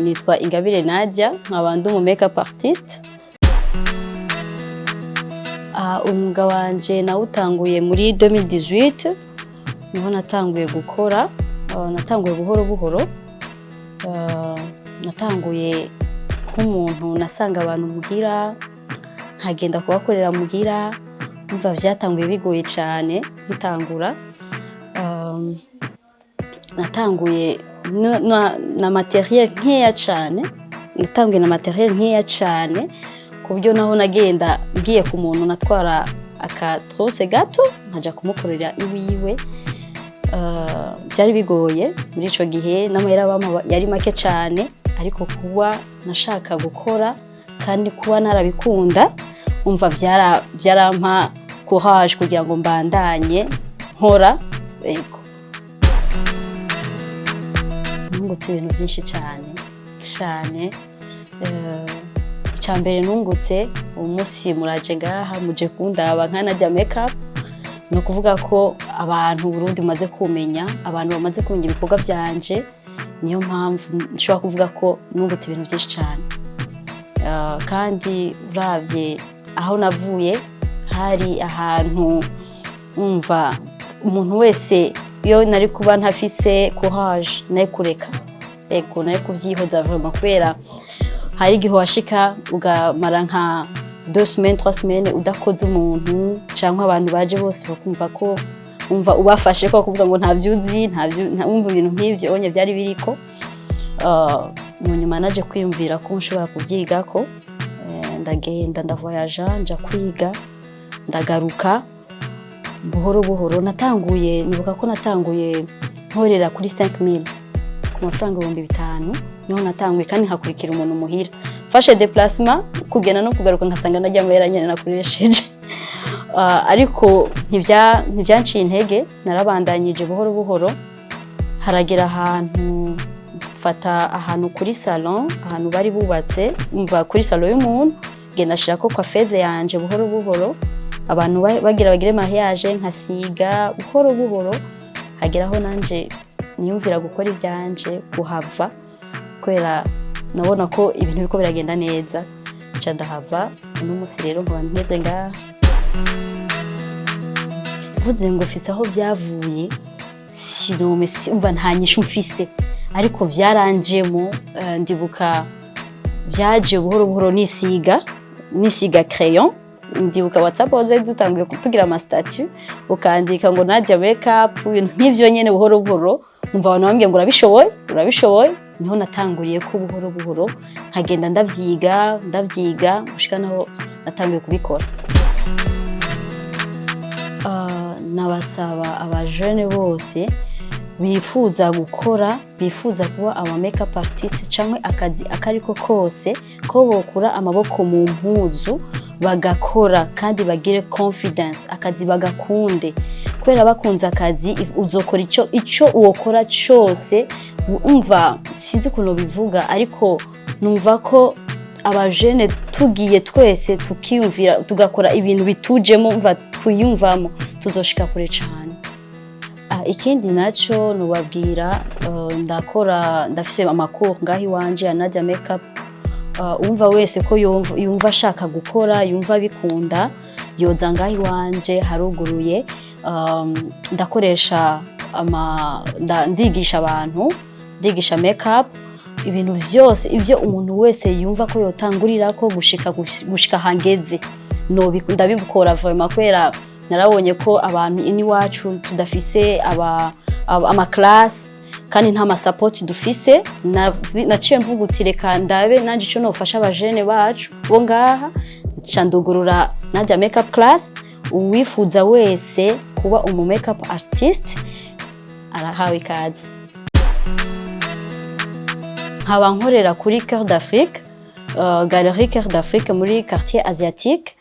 Nitwa Ingabire Nadia, nkaba ndi umu makeup artist. Umwuga wanje nawutanguye muri 2018, niho natanguye gukora. Natanguye buhoro buhoro. Natanguye nk'umuntu nasanga abantu muhira, nkagenda kubakorera muhira, umva vyatanguye bigoye cyane nkitangura. Natanguye na materiel nkeya cyane, natanguye na materiel nkeya cyane kubyo naho nagenda ngiye ku muntu natwara akatrose gato nkaja kumukorera iwiwe. Byari bigoye muri ico gihe, n'amahera bampa yari make cyane, ariko kuba nashaka gukora kandi kuba narabikunda, umva byarampa courage kugira ngo mbandanye nkora. Yego, nungutse ibintu byinshi cyane. Icyambere nungutse umunsi muraje ngaha muje kundaba nka Nadia Makeup, no kuvuga ko abantu Burundi maze kumenya, abantu bamaze kumenya ibikorwa byanje, niyo mpamvu nshobora kuvuga ko nungutse ibintu byinshi cyane. Kandi uravye aho navuye hari ahantu umva umuntu wese iyo nari kuba ntafise courage naye kureka. Ego, naye kuvyihoza vraiment kubera hari igihe washika ugamara nka 2 semaines 3 semaines udakoze umuntu canke abantu baje bose bakumva ko umva ubafashe ko kuvuga ngo ntavyuzi umva ibintu nk'ivyo onye byari biriko. Nyuma naje kwiyumvira ko nshobora kuvyigako, ndagenda ndavoyaja nja kwiga, ndagaruka buhoro buhoro. Nibuka ko natanguye nkorera kuri 5000 ku mafaranga 5000, niho natanguye kandi hakurikira umuntu muhira, fashe déplacement kugenda no kugaruka nkasanga najya amahera nyene nakoresheje. Ariko ntibyanciye intege, narabandanyije buhoro buhoro. Haragera ahantu fata ahantu kuri salon, ahantu bari bubatse umva kuri salon y'umuntu, genda shirako coiffeuse yanje buhoro buhoro, abantu bagire mariage nkasiga buhoro buhoro. Hageraho nanje niyumvira gukora ivyanje kuhava, kwera nabona ko ibintu biko biragenda neza, ca ndahava. N'umunsi rero nkaba nteze ngaha. Vuze ngo mfise aho byavuye sinome umva ntanyisha mfise, ariko vyaranjemo. Ndibuka byaje buhoro buhoro nisiga crayon. Ndibuka WhatsApp waze dutanguye kutugira ama statut, ukandika ngo Nadia Makeup, ibintu nk'ivyo nyene buhoro buhoro. Umva abantu bambwiye ngo urabishoboye. Niho natanguriye ko buhoro buhoro nkagenda ndavyiga gushika naho natangiye kubikora. Nabasaba abajene bose bifuza gukora, bifuza kuba ama makeup artist canke akazi akariko kose, ko bokura amaboko mu mpuzu bagakora kandi bagire confidence, akazi bagakunde. Kwera bakunze akazi uzokora ico uwokora cyose. Umva sinzi kuno bivuga, ariko numva ko abajene tugiye twese tukiyumvira tugakora ibintu bitujemo, umva twiyumvamo tuzoshika kure cyane. Ikindi naco nubabwira, ndafise amakuru ngahi wanje ya Nadia Makeup. Umva wese ko yumva ashaka gukora, yumva bikunda, yoza ngahi wanje haruguruye. Ndakoresha ndigisha abantu, ndigisha makeup, ibintu vyose ivyo umuntu wese yumva ko yotangurira ko gushika hangeze, ndabikora vraiment kwera narabonye ko abantu ini wacu tudafise ama class kandi nta ma support dufise. Naciye mvuga uti reka ndabe nanje ico nofasha abajene bacu bo ngaha, candugurura Nadia Makeup class. Uwifuza wese kuba umu makeup artist arahawe ikaze. Nkaba nkorera kuri Cœur d'Afrique, Galerie Cœur d'Afrique muri quartier asiatique.